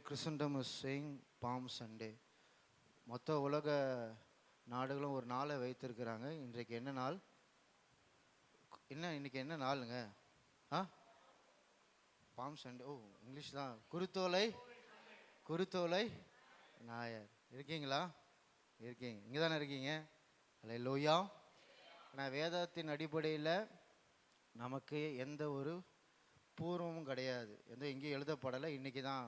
Christendom is saying Palm Sunday. மொத்த உலக நாடுகளும் ஒரு நாளை வைத்திருக்கிறாங்க. இன்றைக்கு என்ன நாள்? இன்னைக்கு என்ன நாளுங்க? Bomb Sunday. ஓ, இங்கிலீஷ் தான். குருத்தோலை நாயர். இருக்கீங்களா? இருக்கீங்க. இங்கே தானே இருக்கீங்க? அல்லேலூயா. ஆனால் வேதத்தின் அடிப்படையில் நமக்கு எந்த ஒரு பூர்வமும் கிடையாது, எங்கேயும் எழுதப்படலை. இன்றைக்கி தான்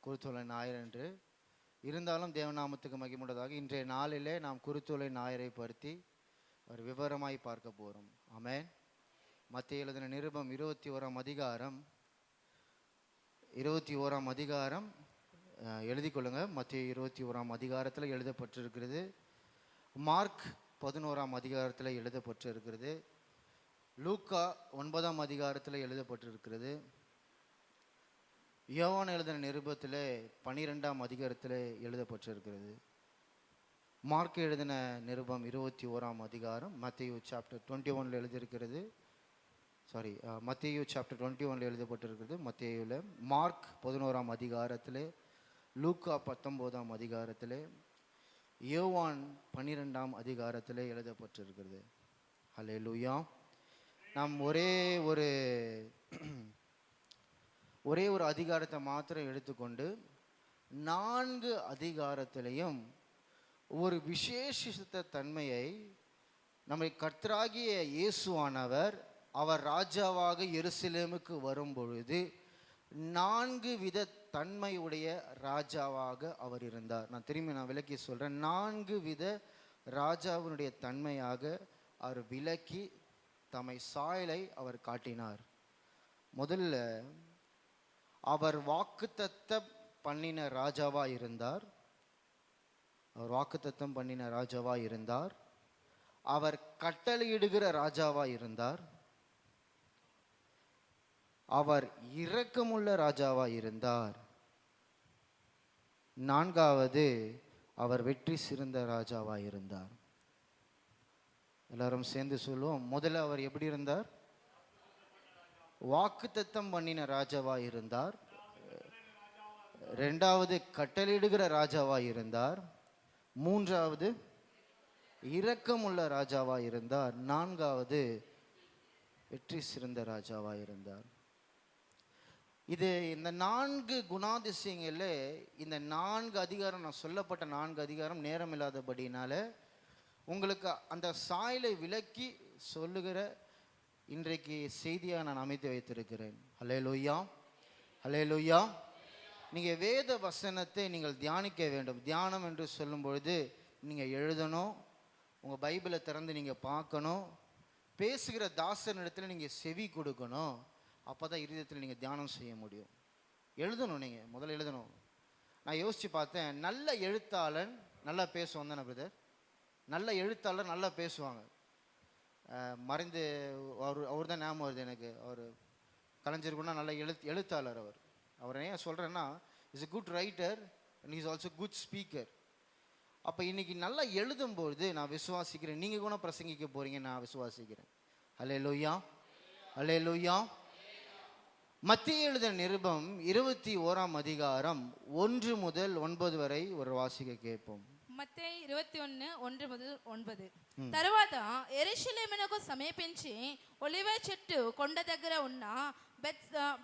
குருத்தோலை ஞாயிறு என்று. இருந்தாலும் தேவநாமத்துக்கு மகிமுண்டதாக இன்றைய நாளிலே நாம் குருத்தோலை ஞாயிறை பற்றி ஒரு விவரமாய் பார்க்க போகிறோம். ஆமென். மத்தேயு எழுதின நிருபம் 21ஆம் அதிகாரம் எழுதி கொள்ளுங்க. மத்தேயு 21ஆம் அதிகாரத்தில் எழுதப்பட்டிருக்கிறது. மார்க் 11ஆம் அதிகாரத்தில் எழுதப்பட்டிருக்கிறது. லூக்கா 9ஆம் அதிகாரத்தில் எழுதப்பட்டிருக்கிறது. யோவான் எழுதின நிருபத்தில் 12ஆம் அதிகாரத்தில் எழுதப்பட்டிருக்கிறது. மார்க் எழுதின நிருபம் 21ஆம் அதிகாரம் மத்தேயு சாப்டர் 21 எழுதியிருக்கிறது. மத்தேயு சாப்டர் 21 எழுதப்பட்டிருக்கிறது. மத்தேயுவில் மார்க் 11ஆம் அதிகாரத்தில், லூக்கா 19ஆம் அதிகாரத்தில், யோவான் 12ஆம் அதிகாரத்தில் எழுதப்பட்டிருக்கிறது. அல்லேலூயா. நாம் ஒரே ஒரு அதிகாரத்தை மாத்திரம் எடுத்துக்கொண்டு 4 அதிகாரத்திலையும் ஒரு விசேஷித்த தன்மையை நம்மை கர்த்தராகிய இயேசுவானவர் அவர் ராஜாவாக எருசலேமுக்கு வரும் பொழுது 4 வித தன்மையுடைய ராஜாவாக அவர் இருந்தார். நான் விளக்கி சொல்கிறேன். 4 வித ராஜாவினுடைய தன்மையாக அவர் விளக்கி தம்மை சாயலை அவர் காட்டினார். முதல்ல அவர் வாக்குத்தத்தம் பண்ணின ராஜாவா இருந்தார். அவர் கட்டளையிடுகிற ராஜாவா இருந்தார். அவர் இரக்கமுள்ள ராஜாவா இருந்தார். 4வது அவர் வெற்றி சிறந்த ராஜாவா இருந்தார். எல்லாரும் சேர்ந்து சொல்லுவோம். முதல்ல அவர் எப்படி இருந்தார்? வாக்குத்தத்தம் பண்ணின ராஜாவா இருந்தார். 2வது கட்டளையிடுகிற ராஜாவா இருந்தார். 3வது இரக்கமுள்ள ராஜாவா இருந்தார். 4வது வெற்றி சிறந்த ராஜாவா இருந்தார். இந்த 4 குணாதிசயங்கள்ல இந்த 4 அதிகாரம், நான் சொல்லப்பட்ட 4 அதிகாரம் நேரம் இல்லாதபடினால உங்களுக்கு அந்த சாயலை விளக்கி சொல்லுகிற இன்றைக்கு செய்தியாக நான் அமைத்து வைத்திருக்கிறேன். அல்லேலூயா, அல்லேலூயா. நீங்கள் வேத வசனத்தை நீங்கள் தியானிக்க வேண்டும். தியானம் என்று சொல்லும் பொழுது நீங்கள் எழுதணும், உங்கள் பைபிளை திறந்து நீங்கள் பார்க்கணும், பேசுகிற தாசனிடத்தில் நீங்கள் செவி கொடுக்கணும். அப்போ தான் இருதயத்தில் நீங்கள் தியானம் செய்ய முடியும். எழுதணும், நீங்கள் முதல்ல எழுதணும். நான் யோசித்து பார்த்தேன், நல்ல எழுத்தாளன் நல்லா பேசுவான் தானே பிரதர்? நல்ல எழுத்தாளர் நல்லா பேசுவாங்க. மறைந்து அவர் தான் ஞாபகம் வருது எனக்கு. அவர் கலைஞர்னா நல்ல எழுத்தாளர். அவர் ஏன் சொல்கிறேன்னா, is a good writer and is also good speaker. அப்போ இன்றைக்கி நல்லா எழுதும்போது நான் விசுவாசிக்கிறேன், நீங்கள் கூட பிரசங்கிக்க போகிறீங்க, நான் விசுவாசிக்கிறேன். அல்லேலூயா, அல்லேலூயா. மத்தேயு எழுதின நிருபம் 21ஆம் அதிகாரம் 1 முதல் 9 வரை ஒரு வாசிக்க கேட்போம். మత్తయి 21:1-9. తరువాత యెరూషలేమునకు సమీపించి ఒలివ చెట్టు కొండ దగ్గర ఉన్న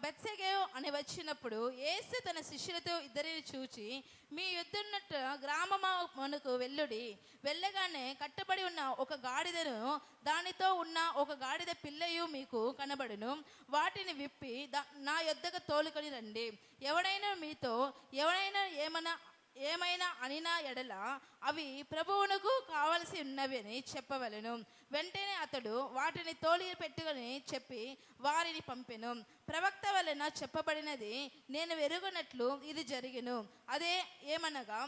బెత్సగే అని వచ్చినప్పుడు యేసు తన శిష్యులతో ఇద్దరిని చూచి, మీ యుద్ధున్నట్టు గ్రామమునకు వెళ్ళుడి. వెళ్ళగానే కట్టబడి ఉన్న ఒక గాడిదను, దానితో ఉన్న ఒక గాడిద పిల్లయు మీకు కనబడును. వాటిని విప్పి నా యొద్దకు తోలుకొని రండి. ఎవడైనా మీతో ఏమైనా అనినా ఎడల అవి ప్రభువునకు కావలసి ఉన్నవి అని చెప్పవలెను. వెంటనే అతడు వాటిని తోలి పెట్టుకొని చెప్పి వారిని పంపెను. ప్రవక్త వలన చెప్పబడినది నేను ఎరుగునట్లు ఇది జరిగెను. అదే ఏమనగా,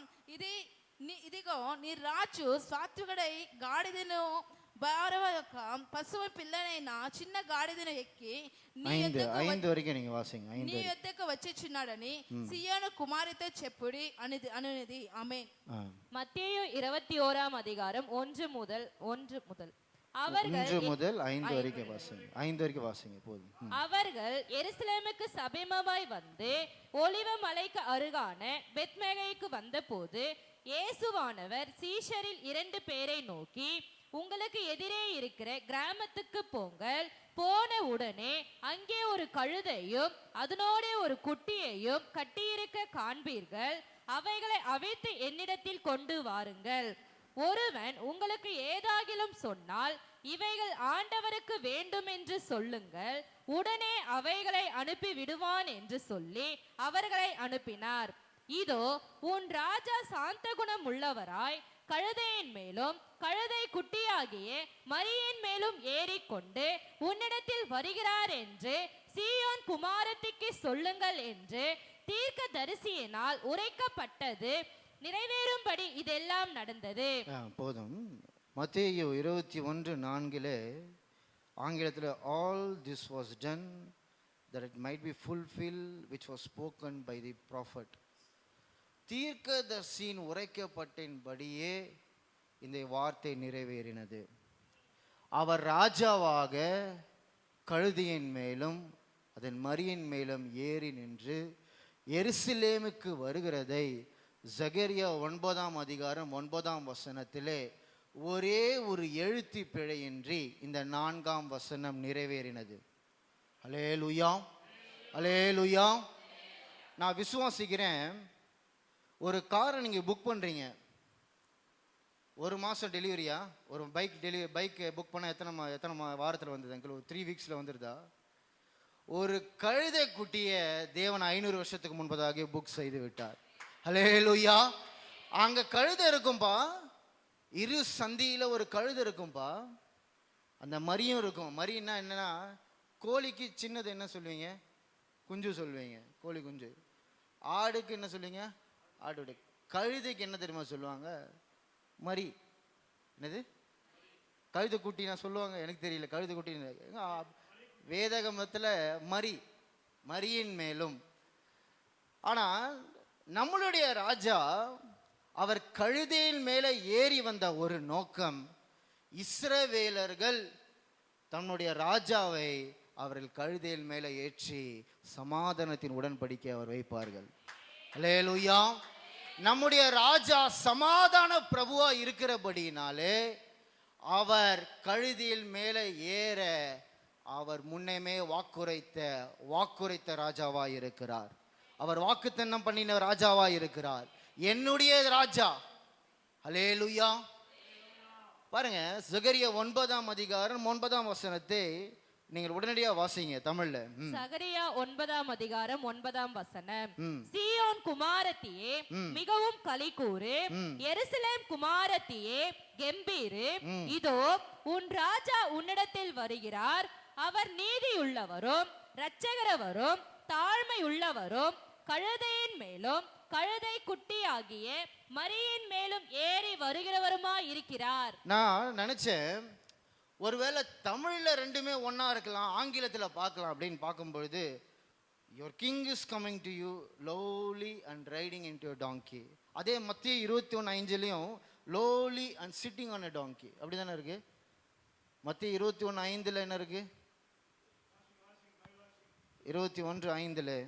ఇదిగో నీ రాజు సాత్వికుడై గాడిదను భారవ యొక్క పశువు పిల్లనైన చిన్న గాడిదను ఎక్కి నీ యొద్దకు వచ్చిచున్నాడని సియోను కుమారితో చెప్పుడి అనునిది. ఆమేన్. மத்தேயு 21ஆம் அதிகாரம் 1 முதல். அவர்கள் 1 முதல் 5 வரைக்கும் வாசிங்க. 5 வரைக்கும் வாசிங்க போதும். அவர்கள் எருசலேமுக்கு சமீபமாய் வந்து ஒலிவ மலைக்கு அருகான பெத்மெகைக்கு வந்தபோது இயேசுவானவர் சீஷரில் 2 பேரை நோக்கி, உங்களுக்கு எதிரே இருக்கிற கிராமத்துக்கு போங்கள். போன உடனே அங்கே ஒரு கழுதையும் அதனோட ஒரு குட்டியையும் கட்டியிருக்க காண்பீர்கள். அவைகளை அவிழ்த்து என்னிடத்தில் கொண்டு வாருங்கள். ஒருவன் உங்களுக்கு ஏதாகிலும் சொன்னால், இவைகள் ஆண்டவருக்கு வேண்டும் என்று சொல்லுங்கள், உடனே அவைகளை அனுப்பி விடுவான் என்று சொல்லி அவர்களை அனுப்பினார். இதோ, உன் ராஜா சாந்த குணம் உள்ளவராய் கழுதையின் மேலும் கழுதை குட்டியாகிய மரியின் மேலும் ஏறிக்கொண்டு உன்னிடத்தில் வருகிறார் என்று சீயோன் குமாரத்திக்கு சொல்லுங்கள் என்று தீர்க்க தரிசியினால் உரைக்கப்பட்டது நிறைவேறும்படி இதெல்லாம் நடந்தது. போதும். மத்தேயு 21:4 ஆங்கிலத்தில் all this was done that it might be fulfilled which was spoken by the prophet. தீர்க்கதரிசியின் உரைக்கப்பட்டின்படியே இந்த வார்த்தை நிறைவேறினது. அவர் ராஜாவாக கழுதையின் மேலும் அதன் மரியின் மேலும் ஏறி நின்று எருசலேமுக்கு வருகிறதை சகரியா 9:9 ஒரே ஒரு எழுத்து பிழையின்றி இந்த 4ஆம் வசனம் நிறைவேறினது. அல்லேலூயா, அல்லேலூயா. நான் விசுவாசிக்கிறேன், ஒரு காரை நீங்கள் புக் பண்ணுறீங்க, 1 மாதம் டெலிவரியா? ஒரு பைக் புக் பண்ணால் எத்தனை வாரத்தில் வந்தது அங்கிள்? ஒரு 3 வீக்ஸில் வந்துடுதா? ஒரு கழுதை குட்டியை தேவன் 500 வருஷத்துக்கு முன்பதாக புக் செய்து விட்டார். அல்லேலூயா. அங்கே கழுதை இருக்கும்பா, இரு சந்தியில் ஒரு கழுதை இருக்கும்பா, அந்த மரியும் இருக்கும். மரின்னா என்னன்னா, கோழிக்கு சின்னது என்ன சொல்லுவீங்க? குஞ்சு சொல்லுவீங்க, கோழி குஞ்சு. ஆடுக்கு என்ன சொல்லுவீங்க? ஆடு. கழுதைக்கு என்ன தெரியுமா சொல்லுவாங்க? மரி. என்னது? கழுதை குட்டினா சொல்லுவாங்க, எனக்கு தெரியல. கழுதை குட்டி வேதகமத்தில் மரியின் மேலும். ஆனால் நம்மளுடைய ராஜா அவர் கழுதையின் மேலே ஏறி வந்த ஒரு நோக்கம், இஸ்ரவேலர்கள் தன்னுடைய ராஜாவை அவர்கள் கழுதையின் மேலே ஏற்றி சமாதானத்தின் உடன்படிக்கை அவர் வைப்பார்கள். அல்லேலூயா. நம்முடைய ராஜா சமாதான பிரபுவா இருக்கிறபடினாலே அவர் கழுதியில் மேலே ஏற அவர் முன்னமே வாக்குரைத்த ராஜாவாய் இருக்கிறார். அவர் வாக்குத்தத்தம் பண்ணின ராஜாவாய் இருக்கிறார். என்னுடைய ராஜா. அல்லேலூயா. பாருங்க, சகரியா 9:9 நீங்கள் உடனடியா வாசிங்க தமிழ்ல. சகரியா 9:9 சீயோன் குமாரத்தியே மிகவும் களிகூரு, எருசலேம் குமாரத்தியே கெம்பீரு. இதோ, உன் ராஜா உன்னிடத்தில் வருகிறார். அவர் நீதியுள்ளவரும் இரட்சகரவரும் தாழ்மையுள்ளவரும் கழுதையின் மேலும் கழுதை குட்டியாகிய மரியின் மேலும் ஏறி வருகிறவருமாய் இருக்கிறார். நான் நினைச்சேன், ஒருவேளை தமிழ்ல ரெண்டுமே ஒன்னா இருக்கலாம், ஆங்கிலத்தில் பார்க்கலாம் அப்படின்னு பார்க்கும்பொழுது, your king is coming to you lowly and riding into a donkey. அதே மத்திய 21:5 lowly and sitting on a donkey அப்படிதானே இருக்கு? மத்திய 21:5 என்ன இருக்கு? 21:5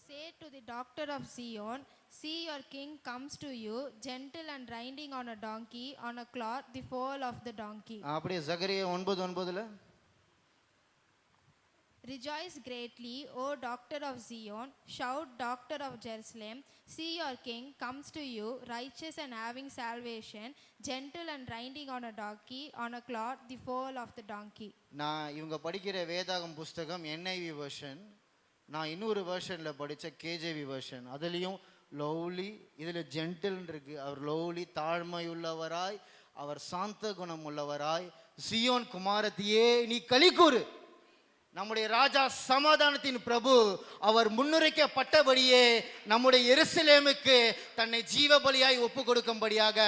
Say to the daughter of Zion, see your king comes to you, gentle and riding on a donkey, on a cloth, the foal of the donkey. அப்படியே சகரியா 9:9 Rejoice greatly, O daughter of Zion, shout, daughter of Jerusalem, see your king comes to you, righteous and having salvation, gentle and riding on a donkey, on a cloth, the foal of the donkey. நான் இவங்க படிக்கிற வேதாகம் புஸ்தகம் NIV version, நான் இன்னொரு வெர்ஷனில் படித்த KJV version. அதுலேயும் lovely, இதில் gentle இருக்கு. அவர் லவ்லி, தாழ்மையுள்ளவராய், அவர் சாந்த குணம் உள்ளவராய், சியோன் குமாரத்தியே நீ களிகூறு. நம்முடைய ராஜா சமாதானத்தின் பிரபு. அவர் முன்னுரைக்கப்பட்டபடியே நம்முடைய எருசலேமுக்கு தன்னை ஜீவ பலியாய் ஒப்பு கொடுக்கும்படியாக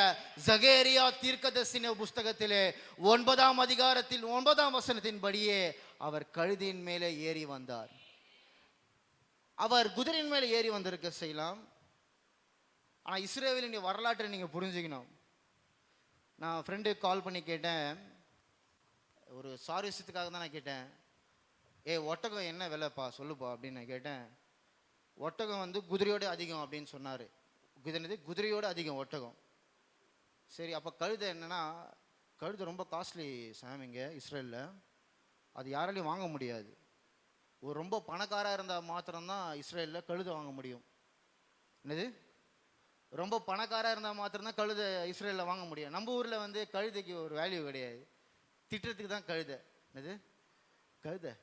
சகரியா தீர்க்கதரிசன புஸ்தகத்திலே 9:9 படியே அவர் கழுதியின் மேலே ஏறி வந்தார். அவர் குதிரையின் மேலே ஏறி வந்திருக்க செய்யலாம். ஆனால் இஸ்ரவேலின் வரலாற்றை நீங்கள் புரிஞ்சுக்கணும். நான் ஃப்ரெண்டுக்கு கால் பண்ணி கேட்டேன், ஒரு சாரஸ்யத்துக்காக தான் நான் கேட்டேன், ஒட்டகம் என்ன விலைப்பா சொல்லுப்பா அப்படின்னு நான் கேட்டேன். ஒட்டகம் வந்து குதிரையோட அதிகம் அப்படின்னு சொன்னார். குதிரையோட அதிகம் ஒட்டகம். சரி, அப்போ கழுதை என்னன்னா, கழுதை ரொம்ப காஸ்ட்லி சாமிங்க இஸ்ரேலில். அது யாராலையும் வாங்க முடியாது. ஒரு ரொம்ப பணக்காராக இருந்தால் மாத்திரம்தான் இஸ்ரேலில் கழுதை வாங்க முடியும். என்னது, ரொம்ப பணக்காராக இருந்தால் மாத்திரம்தான் கழுதை இஸ்ரேலில் வாங்க முடியும். நம்ம ஊரில் வந்து கழுதைக்கு ஒரு வேல்யூ கிடையாது, திட்டுறதுக்கு தான் கழுதை. என்னது கழுதை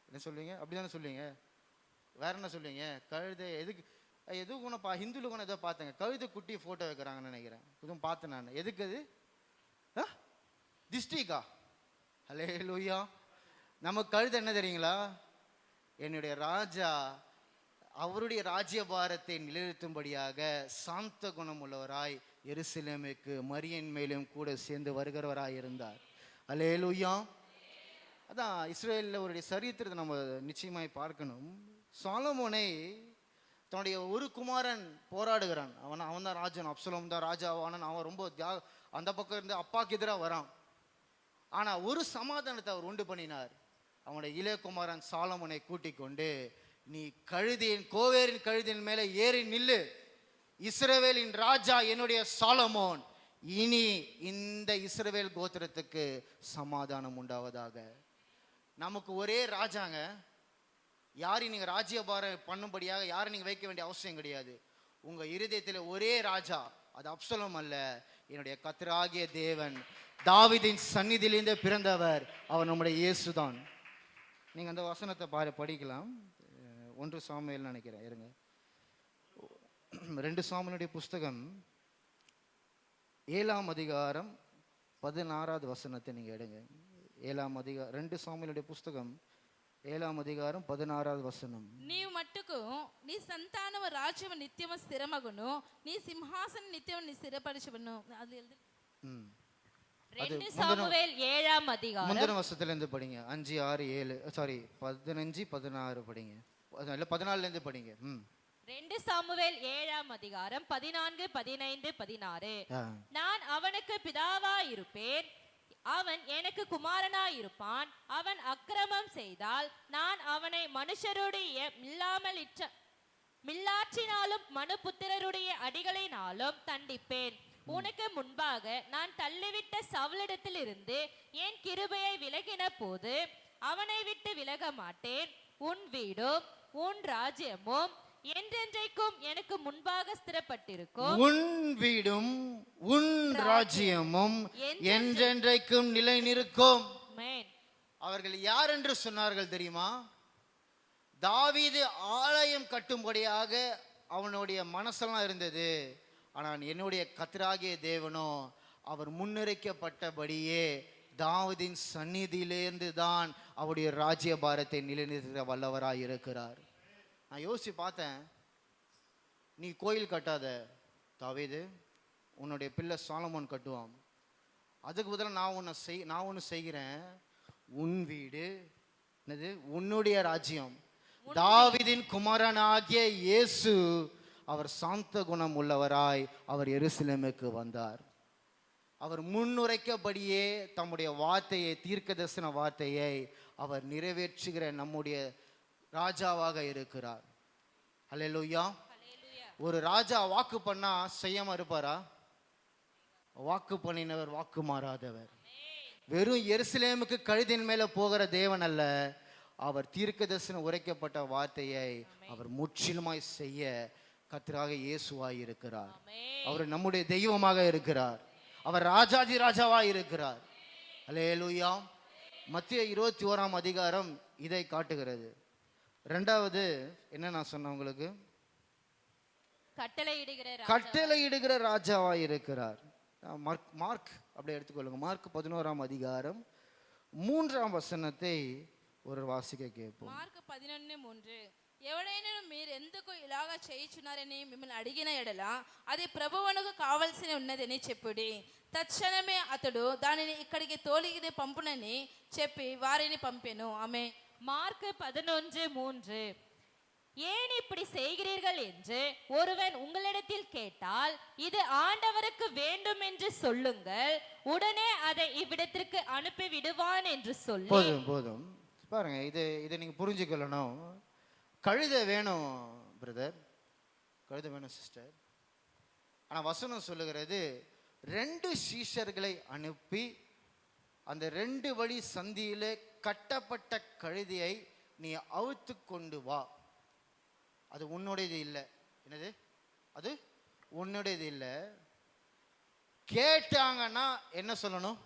என்ன சொல்லுவீங்க? அப்படி தானே சொல்லுவீங்க, வேற என்ன சொல்லுவீங்க? கழுதை எதுக்கு? எதுவும் கூட ஹிந்துல கூட ஏதோ பார்த்தேங்க, கழுதை குட்டி ஃபோட்டோ வைக்கிறாங்கன்னு நினைக்கிறேன், இதுவும் பார்த்தேன் நான். எதுக்கு அது? திஷ்டிகா? ஹல்லேலூயா. நம்ம கழுதை என்ன தெரியுங்களா? என்னுடைய ராஜா அவருடைய ராஜ்யபாரத்தை நிலைநிறுத்தும்படியாக சாந்த குணம் உள்ளவராய் எருசலேமுக்கு மரியின் மேலும் கூட சேர்ந்து வருகிறவராய் இருந்தார். ஹல்லேலூயா. அதான் இஸ்ரேலில் ஒரு சரித்திரத்தை நம்ம நிச்சயமாய் பார்க்கணும். சாலமோனை தன்னுடைய ஒரு குமாரன் போராடுகிறான். அவன் தான் ராஜன், அப்சலோம் தான் ராஜாவானன். அவன் ரொம்ப அந்த பக்கம் இருந்து அப்பாக்கு எதிராக வரான். ஆனால் ஒரு சமாதானத்தை அவர் உண்டு பண்ணினார். அவனுடைய இளையகுமாரன் சாலமோனை கூட்டிக் கொண்டு, நீ கோவேரின் கழுதின் மேலே ஏறி நில்லு, இஸ்ரவேலின் ராஜா என்னுடைய சாலமோன், இனி இந்த இஸ்ரவேல் கோத்திரத்துக்கு சமாதானம் உண்டாவதாக. நமக்கு ஒரே ராஜாங்க, யாரையும் நீங்க ராஜ்யபாரம் பண்ணும்படியாக யாரும் நீங்க வைக்க வேண்டிய அவசியம் கிடையாது. உங்க இருதயத்தில் ஒரே ராஜா, அது அப்சலோம் அல்ல, என்னுடைய கர்த்தராகிய தேவன், தாவீதின் சந்நிதியிலிருந்து பிறந்தவர், அவர் நம்முடைய இயேசுதான். நீங்க அந்த வசனத்தை படிக்கலாம். 1 சாமுவேல் நினைக்கிறேன், இருங்க. 2 சாமுவேலுடைய புஸ்தகம் 7ஆம் அதிகாரம் 16வது வசனத்தை நீங்க எடுங்க. 7ஆம் அதிகாரம் 2 சாமுவேலுடைய புஸ்தகம் 7ஆம் அதிகாரம் 16வது వచనం. నీవు మట్టుకు నీ సంతానము రాజ్యము నిత్యము స్థిరమగును, నీ సింహాసనం నిత్యము స్థిరపరచును. అది 2 சாமுவேல் 7ஆம் அதிகாரம் முந்தின வசனத்துல இருந்து படிங்க. 5 6 7 சாரி 15 16 படிங்க, இல்ல 14ல இருந்து படிங்க. 2 சாமுவேல் 7ஆம் அதிகாரம் 14 15 16. நான் அவனுக்கு பிதாவா இருப்பேன், அவன் எனக்கு குமாரனாய் இருப்பான். அவன் அக்கிரமம் செய்தால் நான் அவனை மனுஷருடைய மில்லாற்றினாலும் மனுபுத்திரருடைய அடிகளினாலும் தண்டிப்பேன். உனக்கு முன்பாக நான் தள்ளிவிட்ட சவுலிடத்தில் இருந்து என் கிருபையை விலகின போது அவனை விட்டு விலக மாட்டேன். உன் வீடும் உன் ராஜ்யமும் என்றென்றைக்கும் எனக்கு முன்பாக ஸ்திரப்பட்டிருக்கும். உன் வீடும் உன் ராஜ்யமும் என்றென்றைக்கும் நிலை நிற்கும். அவர்கள் யார் என்று சொன்னார்கள் தெரியுமா? தாவீது ஆலயம் கட்டும்படியாக அவனுடைய மனசெல்லாம் இருந்தது. ஆனால் என்னுடைய கர்த்தராகிய தேவனோ அவர் முன்னுரைக்கப்பட்டபடியே தாவீதின் சந்நிதியிலிருந்து தான் அவருடைய ராஜ்யபாரத்தை நிலைநிறுத்த வல்லவராய் இருக்கிறார். நான் யோசிச்சு பார்த்தேன், நீ கோயில் கட்டாத தாவீது, உன்னுடைய பிள்ளை சாலமோன் கட்டுவான். அதுக்கு பதிலாக நான் ஒன்று செய்கிறேன். உன் வீடு என்னது, உன்னுடைய ராஜ்யம். தாவீதின் குமாரனாகிய இயேசு அவர் சாந்த குணம் உள்ளவராய் அவர் எருசலேமுக்கு வந்தார். அவர் முன்னுரைக்கப்படியே தம்முடைய வார்த்தையை, தீர்க்கதரிசன வார்த்தையை அவர் நிறைவேற்றுகிற நம்முடைய ராஜாவாக இருக்கிறார். ஹல்லேலூயா. ஒரு ராஜா வாக்கு பண்ணா செய்யாம இருப்பாரா? வாக்கு பண்ணினவர் வாக்கு மாறாதவர். வெறும் எருசலேமுக்கு கழுதின் மேல போகிற தேவன் அல்ல, அவர் தீர்க்கதரிசனம் உரைக்கப்பட்ட வார்த்தையை அவர் முற்றிலுமாய் செய்ய கர்த்தராக இயேசுவாய் இருக்கிறார். அவர் நம்முடைய தெய்வமாக இருக்கிறார். அவர் ராஜாதி ராஜாவாய் இருக்கிறார். ஹல்லேலூயா. மத்தேயு 21ஆம் அதிகாரம் இதை காட்டுகிறது. 2வது என்ன நான் சொன்னேன் உங்களுக்கு? கட்டளையிடுகிற ராஜாவாய் இருக்கிறார். மார்க் அப்படியே எடுத்துக்கொள்ளுங்க. மார்க் 11ஆம் அதிகாரம் 3ஆம் வசனத்தை ஒரு వాసిక கேட்போம். మార్క్ 11:3. ఎవడైనా మీరు ఎందుకు ఇలాగ చేయుచున్నారని మిమ్మల్ని అడిగిన ఎడల అది ప్రభువునకు కావాల్సి ఉన్నదని చెప్పుడి. తక్షణమే అతడు దానిని ఇక్కడికి తోలిగిని పంపునని చెప్పి వారిని పంపెను. ఆమె. మార్క్ 11:3. ஏன் இப்படி செய்கிறீர்கள் என்று ஒருவன் உங்களிடத்தில் கேட்டால் இது ஆண்டவருக்கு வேண்டும் என்று சொல்லுங்கள், உடனே அதை இவ்விடத்திற்கு அனுப்பி விடுவான் என்று சொல்லி. போதும் போதும் பாருங்க, இதை நீங்க புரிஞ்சுக்கொள்ளணும். கழுதை வேணும் பிரதர், கழுதை வேணும் சிஸ்டர். ஆனா வசனம் சொல்லுகிறது 2 சீஷர்களை அனுப்பி அந்த 2 வழி சந்தியிலே கட்டப்பட்ட கழுதையை நீ அவுத்து கொண்டு வா. அது உன்னுடையது இல்லை. என்னது? அது உன்னுடையது இல்லை. கேட்டாங்கன்னா என்ன சொல்லணும்?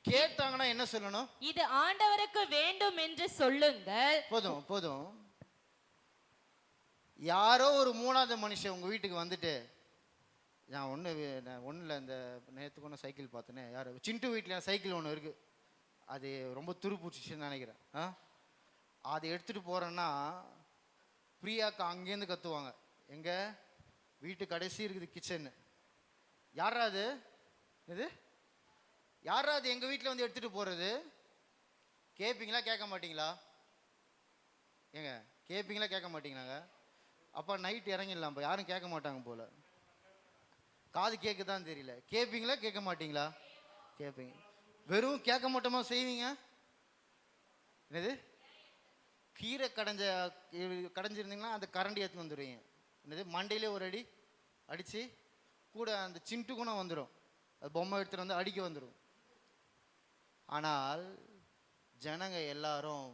கேட்டாங்கன்னா என்ன சொல்லணும்? இது ஆண்டவருக்கு வேண்டும் என்று சொல்லுங்கள். போதும் போதும். யாரோ ஒரு 3வது மனுஷன் உங்க வீட்டுக்கு வந்துட்டு, நான் ஒன்றும் இந்த நேற்றுக்கு ஒன்று சைக்கிள் பார்த்தேனே, யார் சிண்டு வீட்டில் சைக்கிள் ஒன்று இருக்கு, அது ரொம்ப துருப்பிடிச்சின்னு நினைக்கிறேன். அதை எடுத்துட்டு போறேன்னா பிரியாக்கா அங்கேருந்து கத்துவாங்க, எங்க வீட்டு கடைசி இருக்குது கிச்சன். யாராவது இது யாராவது எங்க வீட்டில் வந்து எடுத்துட்டு போறது? கேட்பீங்களா கேட்க மாட்டீங்களா? ஏங்க கேட்பீங்களா கேட்க மாட்டீங்களாங்க? அப்போ நைட் இறங்கிடலாம். இப்போ யாரும் கேட்க மாட்டாங்க போல, காது கேட்குதான் தெரியல. கேட்பீங்களா கேட்க மாட்டீங்களா? கேட்பீங்க. வெறும் கேட்க மாட்டோமா செய்வீங்க? என்னது? கீரை கடைஞ்சிருந்தீங்கன்னா அந்த கரண்டி எடுத்து வந்துடுவீங்க. என்னது? மண்டையிலே ஒரு அடி அடித்து கூட அந்த சிண்டு குணம் வந்துடும், அது பொம்மை எடுத்துகிட்டு வந்து அடிக்க வந்துடும். ஆனால் ஜனங்க எல்லாரும்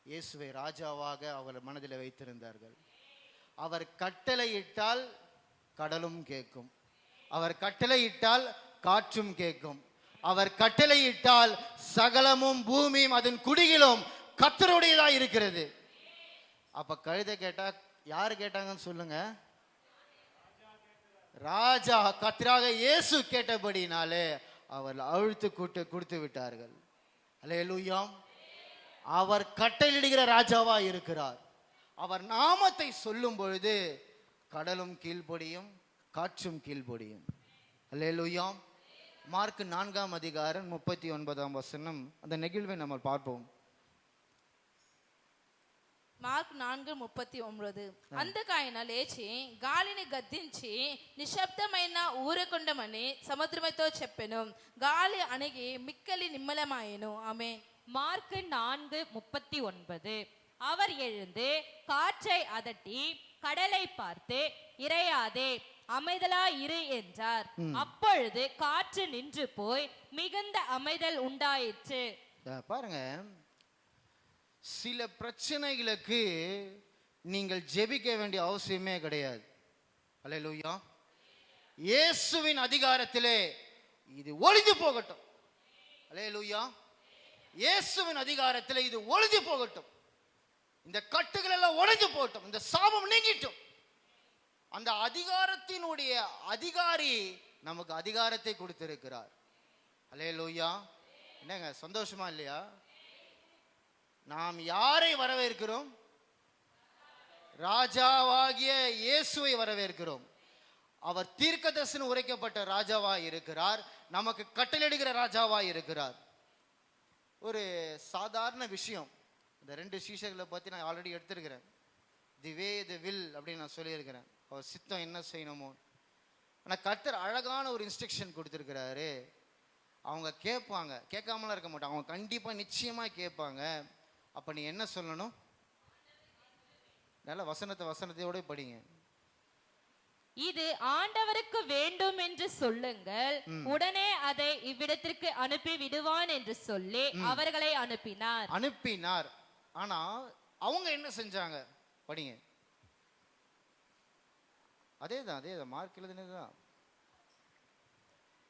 இயேசுவை ராஜாவாக அவர் மனதில் வைத்திருந்தார்கள். அவர் கட்டளையிட்டால் கடலும் கேட்கும், அவர் கட்டளையிட்டால் காற்றும் கேட்கும், அவர் கட்டளையிட்டால் சகலமும் பூமியும் அதன் குடிகளும் கர்த்தருடையதா இருக்கிறது. அப்ப கழுதை கேட்டா யாரு கேட்டாங்கன்னு சொல்லுங்க? ராஜா கர்த்தராக இயேசு கேட்டபடினாலே அவர் அழுத்து கொடுத்து விட்டார்கள். அல்லேலூயா. அவர் கட்டளையிடுகிற ராஜாவா இருக்கிறார். அவர் நாமத்தை சொல்லும் பொழுது கடலும் கீழ்ப்படியும், காற்றும் கீழ்ப்படியும். அல்லேலூயா. மார்க் 4ஆம் அதிகாரம் 39ஆம் வசனம், அந்த நெகிழ்வை நம்ம பார்ப்போம். మార్క్ 4:39. అందుకైనా లేచి గాలిని గద్దించి నిశ్శబ్దమైన ఊరకుండమని సముద్రముతో చెప్పెను, గాలి అణిగి మిక్కలి నిమ్మలమాయెను. ఆమేన్. மார்க் 4:39. அவர் எழுந்து காற்றை அதட்டி கடலை பார்த்து, இறையாதே, அமைதலா இரு என்றார். அப்பொழுது காற்று நின்று போய் மிகுந்த அமைதல் உண்டாயிற்று. பாருங்க, சில பிரச்சனைகளுக்கு நீங்கள் ஜெபிக்க வேண்டிய அவசியமே கிடையாது. அல்லேலூயா. இயேசுவின் அதிகாரத்திலே இது ஒளிந்து போகட்டும். அல்லேலூயா. இயேசுவின் அதிகாரத்திலே இது ஒளிந்து போகட்டும். இந்த கட்டுகள் எல்லாம் ஒளிந்து போகட்டும். இந்த சாபம் நீங்கிட்டும். அந்த அதிகாரத்தினுடைய அதிகாரி நமக்கு அதிகாரத்தை கொடுத்திருக்கிறார். அல்லேலூயா. என்னங்க சந்தோஷமா இல்லையா? நாம் யாரை வரவேற்கிறோம்? ராஜாவாகிய இயேசுவை வரவேற்கிறோம். அவர் தீர்க்கதரிசனம் உரைக்கப்பட்ட ராஜாவாய் இருக்கிறார், நமக்கு கட்டளையிடுகிற ராஜாவாய் இருக்கிறார். ஒரு சாதாரண விஷயம், இந்த 2 சீஷர்களை பற்றி நான் ஆல்ரெடி எடுத்திருக்கிறேன். தி வே தி வில் அப்படின்னு நான் சொல்லியிருக்கிறேன். அவர் சித்தம் என்ன செய்யணுமோ. ஆனால் கர்த்தர் அழகான ஒரு இன்ஸ்ட்ரக்ஷன் கொடுத்துருக்கிறாரு. அவங்க கேட்பாங்க, கேட்காமலாம் இருக்க மாட்டாங்க, அவங்க கண்டிப்பாக நிச்சயமாக கேட்பாங்க. அப்போ நீ என்ன சொல்லணும்? நல்ல வசனத்தையோட படிங்க. இது ஆண்டவருக்கு வேண்டும் என்று சொல்லுங்கள், உடனே அதை இவ்விடத்திற்கு அனுப்பி விடுவான் என்று சொல்லி அவர்களை அனுப்பினார். ஆனா அவங்க என்ன செஞ்சாங்க? படிங்க. அதேதான் மார்க் எழுதினதுதான்.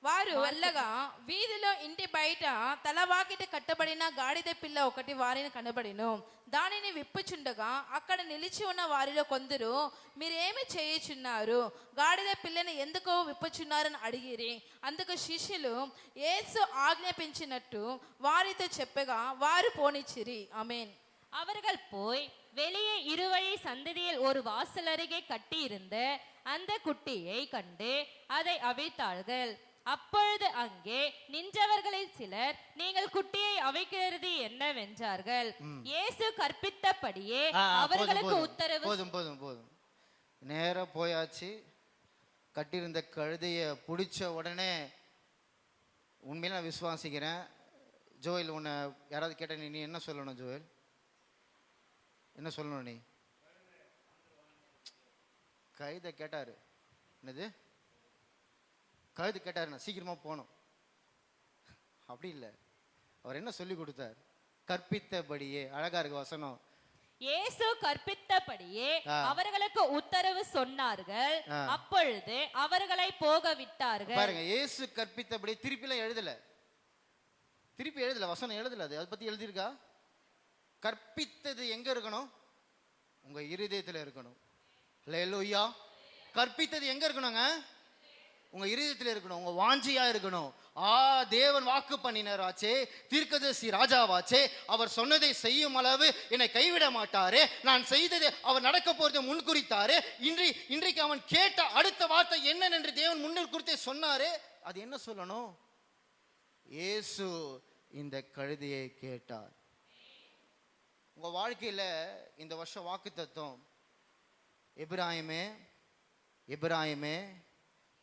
వారు వెళ్ళగా వీధిలో ఇంటి బయట తలవాకిటి కట్టబడిన గాడిద పిల్ల ఒకటి వారిని కనబడిను. దానిని విప్పుచుండగా అక్కడ నిలిచి ఉన్న వారిలో కొందరు, మీరేమి చేయుచున్నారు, గాడిద పిల్లని ఎందుకు విప్పుచున్నారని అడిగిరి. అందుకు శిష్యులు యేసు ఆజ్ఞాపించినట్టు వారితో చెప్పగా వారు పోనిచ్చిరి. ఆమేన్. அவர்கள் போய் வெளியே இருவழி சந்ததியில் ஒரு வாசல் அருகே கட்டியிருந்த அந்த குட்டியை கண்டு அதை அவிழ்த்தார்கள். அப்பொழுது அங்கே நின்றவர்களில் சிலர், நீங்கள் குட்டியை அவிக்கிறது என்னவென்றார்கள். இயேசு கற்பித்தபடியே அவர்களுக்கு உத்தரவு. போதும் போதும் போதும், நேரா போயாச்சு. கட்டியிருந்த கழுதைய பிடிச்ச உடனே, உண்மையில நான் விசுவாசிக்கிறேன். ஜோயல், உன்னை யாராவது கேட்ட நீ என்ன சொல்லணும்? ஜோயல் என்ன சொல்லணும்? நீ கழுதை கேட்டாரு, என்னது கழுது கேட்டாரு, நான் சீக்கிரமா போகணும். அப்படி இல்லை, அவர் என்ன சொல்லி கொடுத்தார்? கற்பித்தபடியே. அழகா இருக்கு வசனம். இயேசு கற்பித்தபடியே அவர்களுக்கு உத்தரவு சொன்னார்கள். அப்பொழுது அவர்களை போக விட்டார்கள். பாருங்க, இயேசு கற்பித்தபடி திருப்பிலாம் எழுதல, வசனம் எழுதல. அதை பத்தி எழுதியிருக்கா? கற்பித்தது எங்க இருக்கணும்? உங்க இருதயத்துல இருக்கணும். ஹல்லேலூயா. கற்பித்தது எங்க இருக்கணுங்க? உங்க இருதயத்துல இருக்கணும், உங்க வாஞ்சியா இருக்கணும். தேவன் வாக்கு பண்ணினாராச்சே, தீர்க்கதரிசி ராஜாவாச்சே, அவர் சொன்னதை செய்யும் அளவு என்னை கைவிட மாட்டாரு, நான் செய்தது அவர் நடக்க போறதை முன்குறித்தாரு. இன்றைக்கு அவன் கேட்ட அடுத்த வார்த்தை என்ன என்று தேவன் முன்னர் குறித்தே சொன்னாரு. அது என்ன சொல்லணும்? இயேசு இந்த கழுதையை கேட்டார். உங்க வாழ்க்கையில இந்த வருஷம் வாக்கு தத்துவம், எபிராயிமே எபிராயிமே,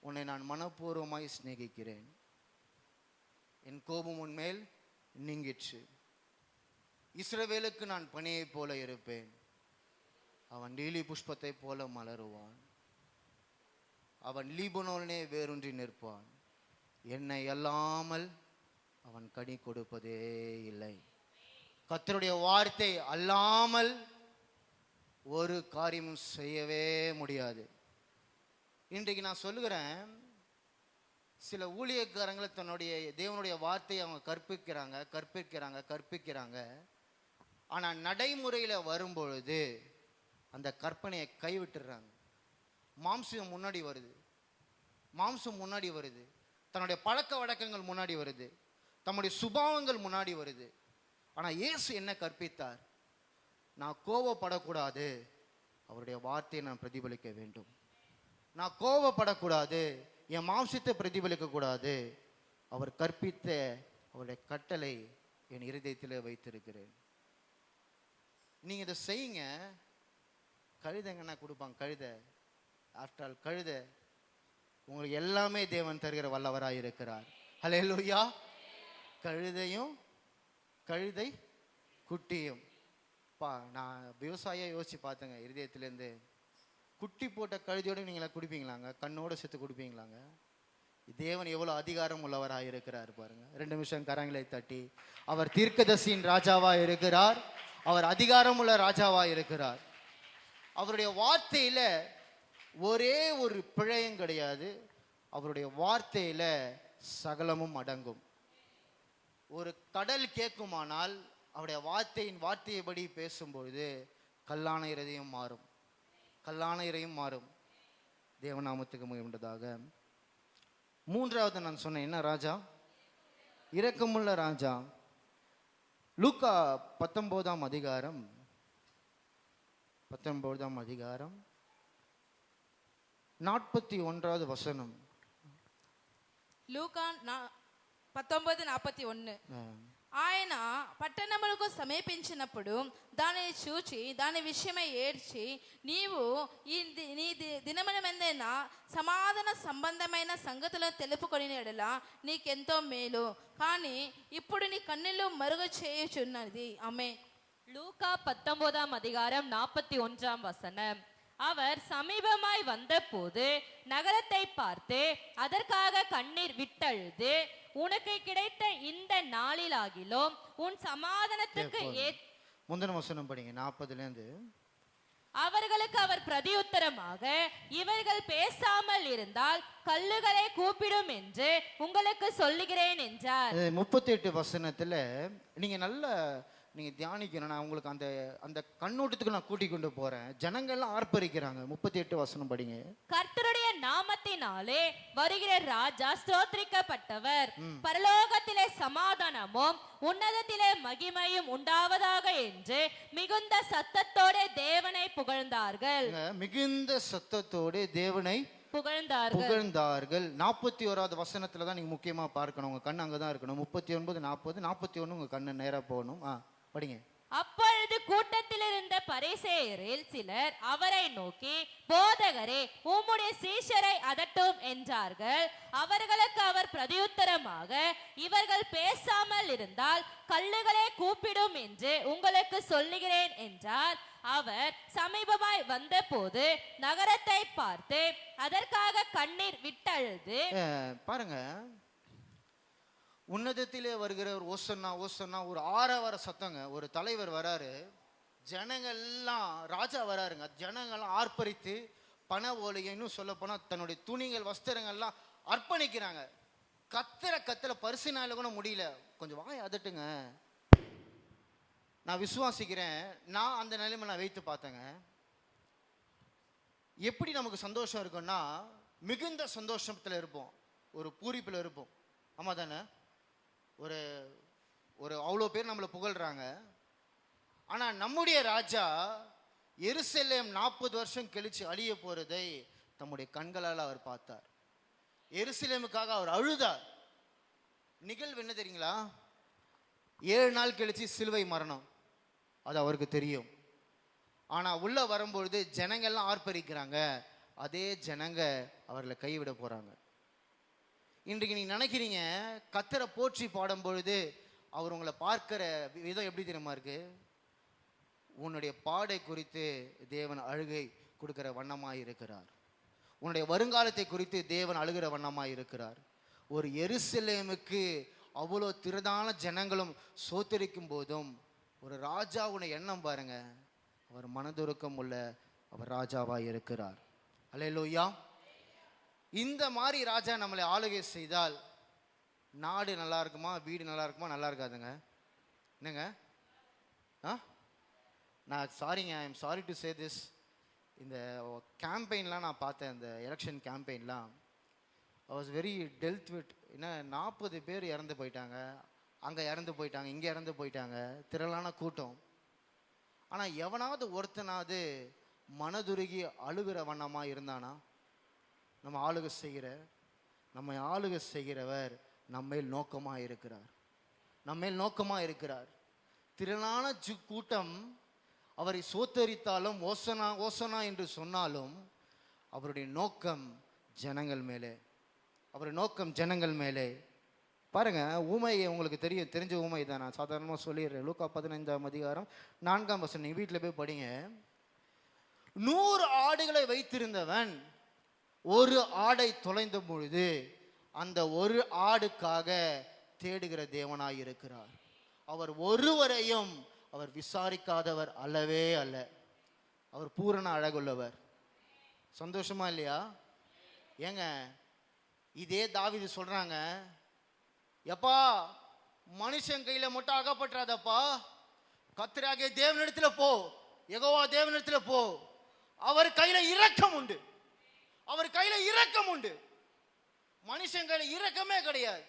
உன்னை நான் மனப்பூர்வமாய் சிநேகிக்கிறேன், என் கோபம் உன்மேல் நீங்கிற்று, இஸ்ரவேலுக்கு நான் பனியை போல இருப்பேன், அவன் லீலி புஷ்பத்தை போல மலருவான், அவன் லீபனோனே வேரூன்றி நிற்பான், என்னை அல்லாமல் அவன் கனி கொடுப்பதே இல்லை. கர்த்தருடைய வார்த்தை அல்லாமல் ஒரு காரியமும் செய்யவே முடியாது. இன்றைக்கு நான் சொல்லுகிறேன், சில ஊழியக்காரங்களை தன்னுடைய தேவனுடைய வார்த்தையை அவங்க கற்பிக்கிறாங்க. ஆனால் நடைமுறையில் வரும்பொழுது அந்த கற்பனையை கைவிட்டுறாங்க. மாம்சம் முன்னாடி வருது, தன்னுடைய பழக்க வழக்கங்கள் முன்னாடி வருது, தம்முடைய சுபாவங்கள் முன்னாடி வருது. ஆனால் இயேசு என்ன கற்பித்தார்? நான் கோபப்படக்கூடாது, அவருடைய வார்த்தையை நான் பிரதிபலிக்க வேண்டும். நான் கோபப்படக்கூடாது, என் மாம்சத்தை பிரதிபலிக்க கூடாது. அவர் கற்பித்த அவருடைய கட்டளை என் இருதயத்தில் வைத்திருக்கிறேன். நீங்க இதை செய்யுங்க. கழுதைங்கன்னா கொடுப்பாங்க, கழுதை. ஆஃப்டர் ஆல் கழுதை உங்களுக்கு எல்லாமே தேவன் தருகிற வல்லவராய் இருக்கிறார். ஹல்லேலூயா. கழுதையும் கழுதை குட்டியும். நான் விவசாயியாக யோசிச்சு பார்த்தேங்க, இருதயத்திலேருந்து. குட்டி போட்ட கழுதியோடு நீங்களா குடிப்பீங்களாங்க? கண்ணோடு சேர்த்து குடிப்பீங்களாங்க? தேவன் எவ்வளோ அதிகாரம் உள்ளவராக இருக்கிறார் பாருங்க. 2 நிமிஷம் கரங்களை தட்டி, அவர் தீர்க்கதரிசியின் ராஜாவா இருக்கிறார், அவர் அதிகாரம் உள்ள ராஜாவா இருக்கிறார். அவருடைய வார்த்தையில ஒரே ஒரு பிழையும் கிடையாது. அவருடைய வார்த்தையில சகலமும் அடங்கும். ஒரு கடல் கேட்குமானால் அவருடைய வார்த்தையைபடி பேசும்பொழுது கல்லான இருதயம் மாறும். தேவநாமத்துக்கு மகிமையுண்டதாக. 3வது நான் சொன்னேன், என்ன ராஜா? இரக்கமுள்ள ராஜா. லூக்கா 19ஆம் அதிகாரம் 41வது வசனம். లూకా 19:41. ఆయన పట్టణములకు సమీపించినప్పుడు దానిని చూచి దాని విషయమై ఏడ్చి, నీవు నీ దినముల మందైనా సమాధాన సంబంధమైన సంగతులను తెలుపుకొని ఎడల నీకెంతో మేలు, కానీ ఇప్పుడు నీ కన్నులు మరుగు చేయుచున్నది. ఆమేన్. லூக்கா 19ஆம் அதிகாரம் 41ஆம் வசனம். அவர் சமீபமாய் வந்தபோது நகரத்தை பார்த்து அதற்காக கண்ணீர் விட்டழுது, உனக்கு கிடைத்த இந்த நாளிலாகிலும் உன் சமாதானத்துக்கு முந்தின வசனம் படிங்க, 40லேருந்து. அவர்களுக்கு அவர் பிரதியுத்தரமாக, இவர்கள் பேசாமல் இருந்தால் கல்லுகளை கூப்பிடும் என்று உங்களுக்கு சொல்லுகிறேன் என்றார். 38 வசனத்துல நீங்க தியானிக்கணும். நான் உங்களுக்கு அந்த கண்ணோட்டத்துக்கு நான் கூட்டி கொண்டு போறேன். ஜனங்கள்லாம் ஆர்ப்பரிக்கிறாங்க. 38 வசனம் படிங்க. கர்த்தருடைய நாமத்தினாலே வருகிற ராஜா ஸ்தோத்திரிக்கப்பட்டவர், பரலோகத்திலே சமாதானமும் உன்னதத்திலே மகிமையும் உண்டாவதாக என்று மிகுந்த சத்தத்தோட தேவனை புகழ்ந்தார்கள். மிகுந்த சத்தத்தோடு தேவனை புகழ்ந்தார்கள். புகழ்ந்தார்கள். 41வது வசனத்துல தான் நீங்க முக்கியமா பார்க்கணும். உங்க கண் அங்கதான் இருக்கணும். 39, 40, 41 உங்க கண்ணு நேரா போகணும். படிங்க. அப்பொழுது கூட்டத்தில் இருந்த பரிசேயரில் சிலர் அவரை நோக்கி, போதகரே, உம்முடைய சீஷரை அதட்டும் என்றார்கள். அவர்களுக்கு அவர் பிரதியுத்தரமாக, இவர்கள் பேசாமல் இருந்தால் கல்லுகளே கூப்பிடும் என்று உங்களுக்கு சொல்லுகிறேன் என்றார். அவர் சமீபமாய் வந்தபோது நகரத்தை பார்த்து அதற்காக கண்ணீர் விட்டழுது. பாருங்க, உன்னதத்திலே வருகிற ஒரு ஓசன்னா ஓசன்னா ஒரு ஆரவார சத்தங்க. ஒரு தலைவர் வராரு, ஜனங்கள்லாம், ராஜா வராருங்க, ஜனங்கள்லாம் ஆர்ப்பரித்து பண ஓலையை, இன்னும் சொல்ல போனா தன்னுடைய துணிகள் வஸ்திரங்கள்லாம் அர்ப்பணிக்கிறாங்க. கத்தல பரிசுனால கூட முடியல. கொஞ்சம் வாய் அதட்டுங்க. நான் விசுவாசிக்கிறேன், நான் அந்த நிலைமை நான் வைத்து பார்த்தேங்க. எப்படி நமக்கு சந்தோஷம் இருக்குன்னா, மிகுந்த சந்தோஷத்துல இருப்போம், ஒரு பூரிப்பில் இருப்போம். ஆமா தானே? ஒரு ஒரு அவ்வளோ பேர் நம்மளை புகழ்றாங்க. ஆனால் நம்முடைய ராஜா எருசலேம் 40 வருஷம் கழிச்சு அழிய போறதை தம்முடைய கண்களால் அவர் பார்த்தார். எருசலேமுக்காக அவர் அழுதார். நிகழ்வு என்ன தெரியுங்களா? 7 நாள் கழிச்சு சிலுவை மரணம், அது அவருக்கு தெரியும். ஆனால் உள்ள வரும்பொழுது ஜனங்கள்லாம் ஆர்ப்பரிக்கிறாங்க. அதே ஜனங்க அவர்களை கைவிட போறாங்க. இன்றைக்கு நீங்க நினைக்கிறீங்க, கத்தரை போற்றி பாடும் பொழுது அவர் உங்களை பார்க்கிற விதம் எப்படி தெரியுமா இருக்கு? உன்னுடைய பாடை குறித்து தேவன் அழுகை கொடுக்கிற வண்ணமாய் இருக்கிறார். உன்னுடைய வருங்காலத்தை குறித்து தேவன் அழுகிற வண்ணமாய் இருக்கிறார். ஒரு எருசலேமுக்கு அவ்வளோ திரதான ஜனங்களும் சோத்தரிக்கும் போதும் ஒரு ராஜாவுடைய எண்ணம் பாருங்க, அவர் மனதுருக்கம் உள்ள அவர் ராஜாவாய் இருக்கிறார். அல்லேலூயா. இந்த மாதிரி ராஜா நம்மளை ஆளுகை செய்தால் நாடு நல்லா இருக்குமா, வீடு நல்லா இருக்குமா? நல்லா இருக்காதுங்க. என்னங்க? நான் சாரிங்க, I am sorry to say this. இந்த கேம்பெயின்லாம் நான் பார்த்தேன், இந்த எலெக்ஷன் கேம்பெயின்லாம். I was very delight with. என்ன 40 பேர் இறந்து போயிட்டாங்க, அங்கே இறந்து போயிட்டாங்க, இங்கே இறந்து போயிட்டாங்க, திரளான கூட்டம். ஆனால் எவனாவது ஒருத்தனாவது மனதுருகி அழுகிற வண்ணமாக இருந்தானா? நம்ம ஆளுகை செய்கிறவர் நம்மேல் நோக்கமாக இருக்கிறார். நம்மேல் நோக்கமாக இருக்கிறார். திரளான கூட்டம் அவரை சோத்தரித்தாலும் ஓசனா ஓசனா என்று சொன்னாலும் அவருடைய நோக்கம் ஜனங்கள் மேலே, அவருடைய நோக்கம் ஜனங்கள் மேலே. பாருங்க, ஊமையை உங்களுக்கு தெரிஞ்ச ஊமை தான். நான் சாதாரணமாக சொல்லிடுறேன். லூக்கா 15ஆம் அதிகாரம் 4ஆம் வசனம், நீங்கள் வீட்டில் போய் படிங்க. 100 ஆடுகளை வைத்திருந்தவன் ஒரு ஆடை தொலைந்த பொழுது அந்த ஒரு ஆடுக்காக தேடுகிற தேவனாய் இருக்கிறார். அவர் ஒருவரையும் அவர் விசாரிக்காதவர் அல்லவே அல்ல. அவர் பூரண அழகுள்ளவர். சந்தோஷமா இல்லையா? ஏங்க, இதே தாவீது சொல்றாங்க, எப்பா மனுஷன் கையில மட்டும் அகப்பற்றாதப்பா, கர்த்தராகிய தேவனிடத்துல போ, யெகோவா தேவனிடத்துல போ. அவர் கையில இரக்கம் உண்டு, அவர் கையில இரக்கம் உண்டு. மனுஷன் கையில இரக்கமே கிடையாது.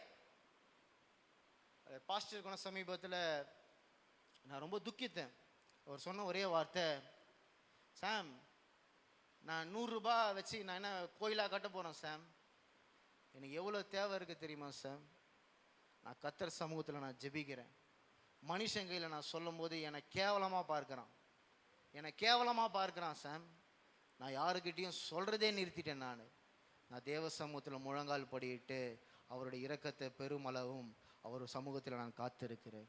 பாஸ்டர் குண சமீபத்தில் நான் ரொம்ப துக்கித்தேன். அவர் சொன்ன ஒரே வார்த்தை, சாம் நான் 100 ரூபாய் வச்சு நான் என்ன கோயிலாக கட்ட போகிறேன் சாம், எனக்கு எவ்வளோ தேவை இருக்குது தெரியுமா சாம்? நான் கர்த்தர் சமூகத்தில் நான் ஜெபிக்கிறேன். மனுஷன் கையில் நான் சொல்லும் போது என்னை கேவலமாக பார்க்குறான் சாம். நான் யாருக்கிட்டையும் சொல்கிறதே நிறுத்திட்டேன். நான் தேவ சமூகத்தில் முழங்கால் படியிட்டு அவருடைய இரக்கத்தை பெருமளவும் அவர் சமூகத்தில் நான் காத்திருக்கிறேன்.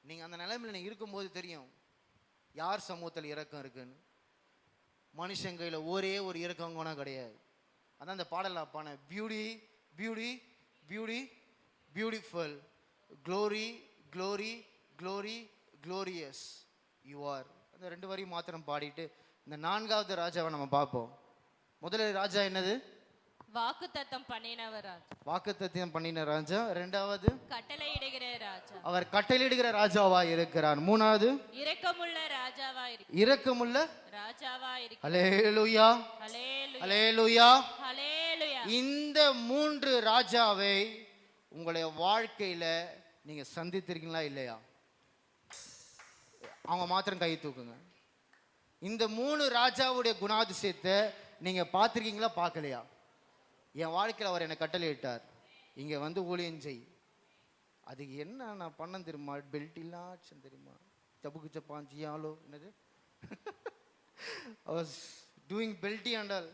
நீங்கள் அந்த நிலைமையில் நீங்கள் இருக்கும்போது தெரியும் யார் சமூகத்தில் இரக்கம் இருக்குன்னு. மனுஷன் கையில் ஒரே ஒரு இரக்கம் கூட கிடையாது. அதான் அந்த பாடலாம் பான, beauty beauty beauty beautiful, glory glory glory glorious you are. அந்த 2 வரி மாத்திரம் பாடிட்டு இந்த 4வது ராஜாவை நம்ம பார்ப்போம். முதல்ல ராஜா என்னது? வாக்குத்தத்தம் பண்ணினவர் ராஜா. வாக்குத்தத்தம் பண்ணின ராஜா. 2வது கட்டளையிடுகிற ராஜா. அவர் கட்டளையிடுகிற ராஜாவா இருக்கிறார். 3வது இரக்கமுள்ள ராஜாவா இருக்கிறார். இரக்கமுள்ள ராஜாவா இருக்கிறார். ஹல்லேலூயா, ஹல்லேலூயா, ஹல்லேலூயா. இந்த 3 ராஜாவை உங்களுடைய வாழ்க்கையில நீங்க சந்தித்திருக்கீங்களா இல்லையா? அவங்க மாத்திரம் கை தூக்குங்க. இந்த 3 ராஜாவுடைய குணாதிசயத்தை நீங்கள் பார்த்துருக்கீங்களா பார்க்கலையா? என் வாழ்க்கையில் அவர் என்னை கட்டளையிட்டார், இங்கே வந்து ஊழியம் செய். அதுக்கு என்ன நான் பண்ண தெரியுமா? பெல்ட் இல்லாச்சும் தெரியுமா? தப்புக்கு சப்பாஞ்சியாலோ என்னது I was doing belty and all.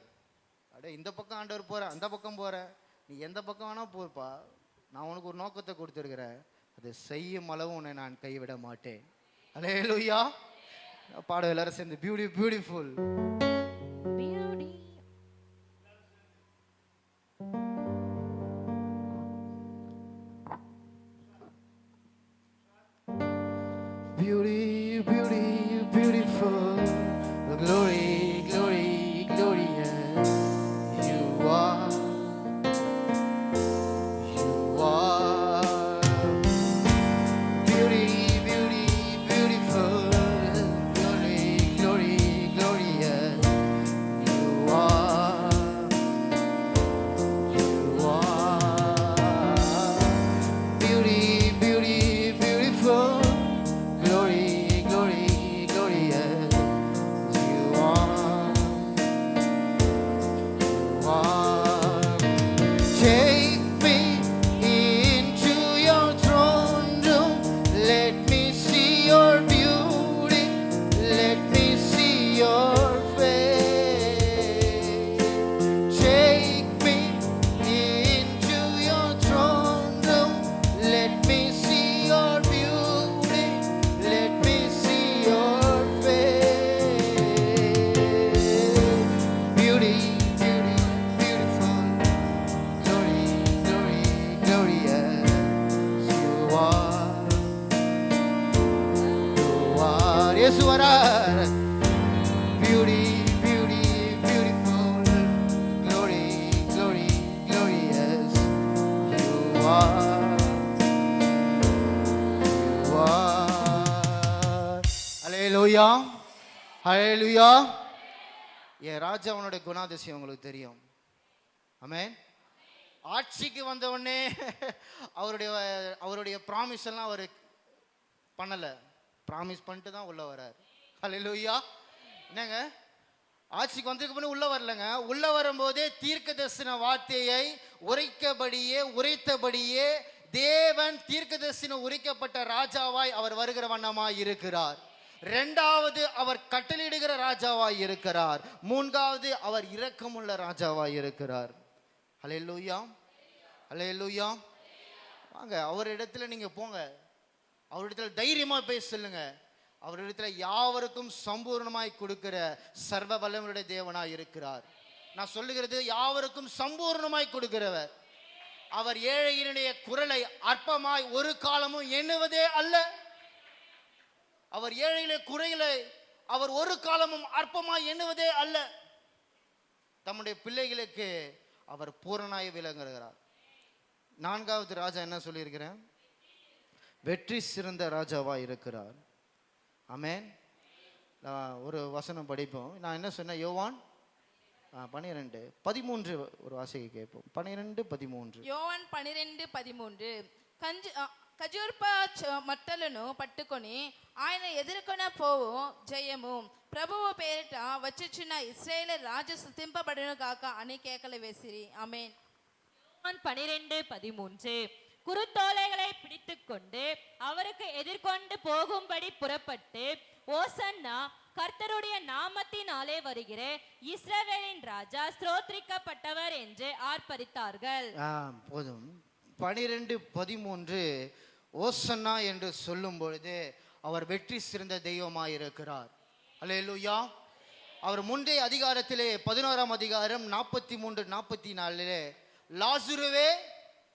அடே இந்த பக்கம் ஆண்டவர் போகிறேன், அந்த பக்கம் போகிறேன், நீ எந்த பக்கம் வேணால் போப்பா, நான் உனக்கு ஒரு நோக்கத்தை கொடுத்துருக்கிறேன், அதை செய்யும் அளவு உன்னை நான் கைவிட மாட்டேன். அல்லேலூயா. பாடம் எல்லாரும் சேர்ந்து beautiful. Beautiful, glory, glorious, you are, beautiful, glory, glorious, you are, beautiful, glory, glorious, you are. Take me into your throne room, let me see your beauty, let me see your face. Take me into your throne room, let me see your beauty, let me see your face. Beauty, beautiful, glory, glorious, you are. Yes, you are. Beauty, beautiful, glory, glorious, you are. Hallelujah. Hallelujah. என் ராஜாவனுடைய குணாதிசயம் உங்களுக்கு தெரியும். ஆமென். ஆட்சிக்கு வந்த உடனே அவருடைய promise எல்லாம் அவர் பண்ணலை, promise பண்ணிட்டு தான் உள்ள வரார். ஹல்லேலூயா. என்னங்க, ஆட்சிக்கு வந்ததுக்கு முன்னாடி உள்ள வரலங்க, உள்ள வரும்போதே தீர்க்க தரிசன வார்த்தையை உரைத்தபடியே தேவன் தீர்க்க தரிசனம் உரைக்கப்பட்ட ராஜாவாய் அவர் வருகிற வண்ணமாய் இருக்கிறார். இரண்டாவது அவர் கட்டளையிடுகிற ராஜாவாய் இருக்கிறார். மூன்றாவது அவர் இரக்கமுள்ள ராஜாவாய் இருக்கிறார். ஹல்லேலூயா, ஹல்லேலூயா. வாங்க அவரிடத்துல நீங்க போங்க, அவரிடத்துல தைரியமா போய் சொல்லுங்க. அவரிடத்துல யாவருக்கும் சம்பூர்ணமாய் கொடுக்கிற சர்வ வல்லமையுடைய தேவனாய் இருக்கிறார். நான் சொல்லுகிறது யாவருக்கும் சம்பூர்ணமாய் கொடுக்கிறவர். அவர் ஏழையினுடைய குரலை அற்பமாய் ஒரு காலமும் எண்ணுவதே அல்ல. அவர் ஏழையிலே குறைகளை அவர் ஒரு காலமும் அற்பமாய் எண்ணுவதே அல்ல. தம்முடைய பிள்ளைகளுக்கு அவர் பூரணாய் விளங்குகிறார். நான்காவது ராஜா என்ன சொல்லியிருக்கிறேன்? வெற்றி சிறந்த ராஜாவாக இருக்கிறார். ஆமென். ஒரு வசனம் படிப்போம். நான் என்ன சொன்னேன்? யோவான் 12:13 ஒரு வாசிக்க கேட்போம். 12:13. యోవాన్ 12:13. ఖజూర్ప మట్టలను పట్టుకొని ఆయన ఎదుర్కొన పోవు జయము ప్రభువు పేరిట వచ్చుచున్న ఇశ్రాయేలు రాజు స్తుతింపబడును గాక అని కేకలు వేసిరి. ఆమేన్. யோவான் 12:13. குருத்தோலைகளை பிடித்துக்கொண்டு அவருக்கு எதிர்கொண்டு போகும்படி புறப்பட்டு, ஓசன்னா கர்த்தருடைய நாமத்தினாலே வருகிற இஸ்ரவேலின் ராஜா ஸ்தோத்திரிக்கப்பட்டவர் என்று ஆர்ப்பரித்தார்கள். போதும். 12:13 ஓசன்னா என்று சொல்லும் பொழுது அவர் வெற்றி சிறந்த தெய்வமாய் இருக்கிறார். அல்லேலூயா. அவர் முந்தைய அதிகாரத்திலே 11ஆம் அதிகாரம் 43-44 லாசுருவே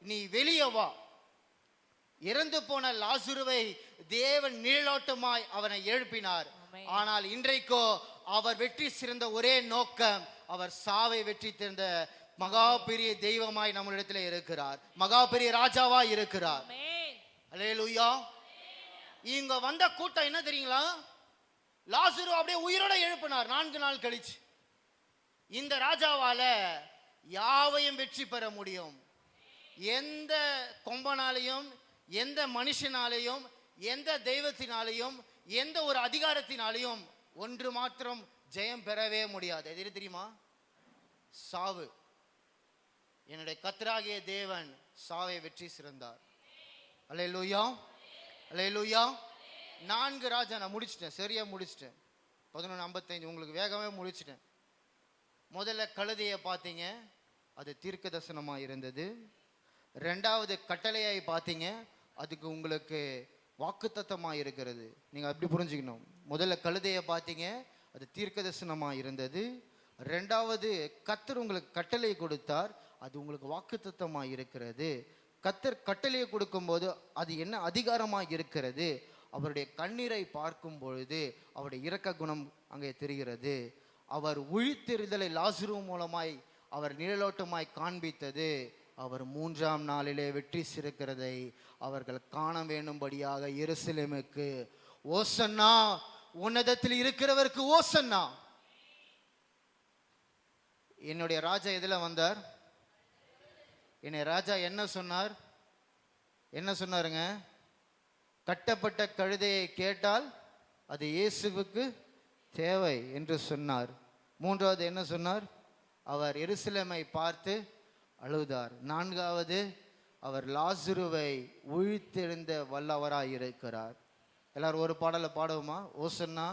நீ வெளியே வா, இறந்து போன லாசுருவை தேவன் நீளோட்டமாய் அவனை எழுப்பினார். ஆனால் இன்றைக்கோ அவர் வெற்றி சிறந்த ஒரே நோக்கம், அவர் சாவை வெற்றி சிறந்த மகா பெரிய தெய்வமாய் நம்மளிடத்தில் இருக்கிறார், மகா பெரிய ராஜாவாய் இருக்கிறார். அல்லேலூயா. இங்க வந்த கூட்டம் என்ன தெரியுங்களா? லாசுரு அப்படியே உயிரோட எழுப்பினார் 4 நாள் கழிச்சு. இந்த ராஜாவால யாவையும் வெற்றி பெற முடியும். எந்த கொம்பனாலையும், எந்த மனுஷனாலையும், எந்த தெய்வத்தினாலையும், எந்த ஒரு அதிகாரத்தினாலையும் ஒன்று மாத்திரம் ஜெயம் பெறவே முடியாது. எது தெரியுமா? சாவு. என்னுடைய கர்த்தராகிய தேவன் சாவை வெற்றி சிறந்தார். அல்லேலூயா, அல்லேலூயா. 4 ராஜா நான் முடிச்சிட்டேன், சரியா முடிச்சிட்டேன். 11:55 உங்களுக்கு வேகமே முடிச்சிட்டேன். முதல்ல கழுதையை பார்த்தீங்க, அது தீர்க்க தரிசனமாக இருந்தது. 2வது கட்டளையை பார்த்தீங்க, அதுக்கு உங்களுக்கு வாக்குத்தத்தமாக இருக்கிறது. நீங்கள் அப்படி புரிஞ்சுக்கணும். முதல்ல கழுதையை பார்த்தீங்க, அது தீர்க்க தரிசனமாக இருந்தது. 2வது கர்த்தர் உங்களுக்கு கட்டளை கொடுத்தார், அது உங்களுக்கு வாக்குத்தத்தமாக இருக்கிறது. கர்த்தர் கட்டளையை கொடுக்கும்போது அது என்ன அதிகாரமாக இருக்கிறது? அவருடைய கண்ணீரை பார்க்கும் பொழுது அவருடைய இரக்க குணம் அங்கே தெரிகிறது. அவர் உயிர்த்தெழுதலை லாசரு மூலமாய் அவர் நிழலோட்டமாய் காண்பித்தது. அவர் 3ஆம் நாளிலே வெற்றி சிறக்கிறதை அவர்கள் காண வேண்டும்படியாக எருசலேமுக்கு ஓசன்னா, உன்னதத்தில் இருக்கிறவருக்கு ஓசன்னா. என்னுடைய ராஜா எதுல வந்தார்? என்னை ராஜா என்ன சொன்னார்? என்ன சொன்னாருங்க? கட்டப்பட்ட கழுதையை கேட்டால் அது இயேசுவுக்கு தேவை என்று சொன்னார். 3வது என்ன சொன்னார்? அவர் எருசலேமை பார்த்து அழுதார். 4வது அவர் லாசருவை உயிர்த்தெழுந்த வல்லவராய் இருக்கிறார். எல்லாரும் ஒரு பாடலை பாடுவோமா? ஓசன்னா